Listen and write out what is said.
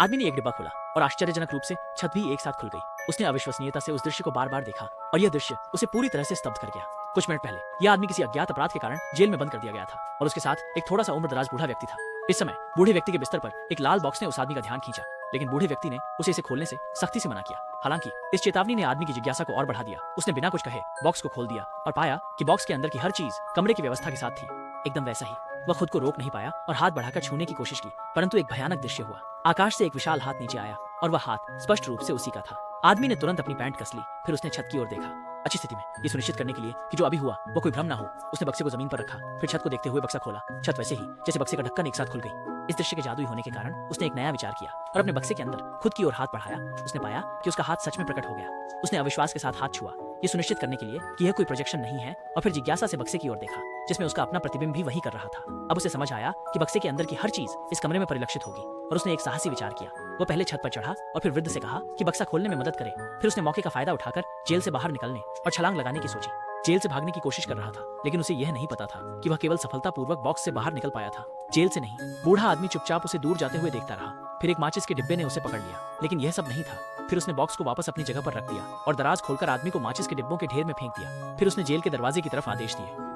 आदमी ने एक डिब्बा खोला और आश्चर्यजनक रूप से छत भी एक साथ खुल गई। उसने अविश्वसनीयता से उस दृश्य को बार बार देखा और यह दृश्य उसे पूरी तरह से स्तब्ध कर गया। कुछ मिनट पहले यह आदमी किसी अज्ञात अपराध के कारण जेल में बंद कर दिया गया था और उसके साथ एक थोड़ा सा उम्रदराज बूढ़ा व्यक्ति था। इस समय बूढ़े व्यक्ति के बिस्तर पर एक लाल बॉक्स ने उस आदमी का ध्यान खींचा, लेकिन बूढ़े व्यक्ति ने उसे इसे खोलने से सख्ती से मना किया। हालांकि इस चेतावनी ने आदमी की जिज्ञासा को और बढ़ा दिया। उसने बिना कुछ कहे बॉक्स को खोल दिया और पाया कि बॉक्स के अंदर की हर चीज कमरे की व्यवस्था के साथ थी, एकदम वैसा ही। वह खुद को रोक नहीं पाया और हाथ बढ़ाकर छूने की कोशिश की, परंतु एक भयानक दृश्य हुआ। आकाश से एक विशाल हाथ नीचे आया और वह हाथ स्पष्ट रूप से उसी का था। आदमी ने तुरंत अपनी पैंट कस ली, फिर उसने छत की ओर देखा। अच्छी स्थिति में ये सुनिश्चित करने के लिए कि जो अभी हुआ वो कोई भ्रम ना हो, उसने बक्से को जमीन पर रखा, फिर छत को देखते हुए बक्सा खोला। छत वैसे ही जैसे बक्से का ढक्कन एक साथ खुल गई। इस दृश्य के जादुई होने के कारण उसने एक नया विचार किया और अपने बक्से के अंदर खुद की ओर हाथ बढ़ाया। उसने पाया कि उसका हाथ सच में प्रकट हो गया। उसने अविश्वास के साथ हाथ छुआ, ये सुनिश्चित करने के लिए कि यह कोई प्रोजेक्शन नहीं है, और फिर जिज्ञासा से बक्से की ओर देखा जिसमें उसका अपना प्रतिबिंब भी वही कर रहा था। अब उसे समझ आया कि बक्से के अंदर की हर चीज इस कमरे में परिलक्षित होगी और उसने एक साहसी विचार किया। वो पहले छत पर चढ़ा और फिर वृद्ध से कहा कि बक्सा खोलने में मदद करे। फिर उसने मौके का फायदा उठाकर जेल से बाहर निकलने और छलांग लगाने की सोची। जेल से भागने की कोशिश कर रहा था, लेकिन उसे यह नहीं पता था कि वह केवल सफलतापूर्वक बॉक्स से बाहर निकल पाया था, जेल से नहीं। बूढ़ा आदमी चुपचाप उसे दूर जाते हुए देखता रहा। फिर एक माचिस के डिब्बे ने उसे पकड़ लिया, लेकिन यह सब नहीं था। फिर उसने बॉक्स को वापस अपनी जगह पर रख दिया और दराज खोलकर आदमी को माचिस के डिब्बों के ढेर में फेंक दिया। फिर उसने जेल के दरवाजे की तरफ आदेश दिए।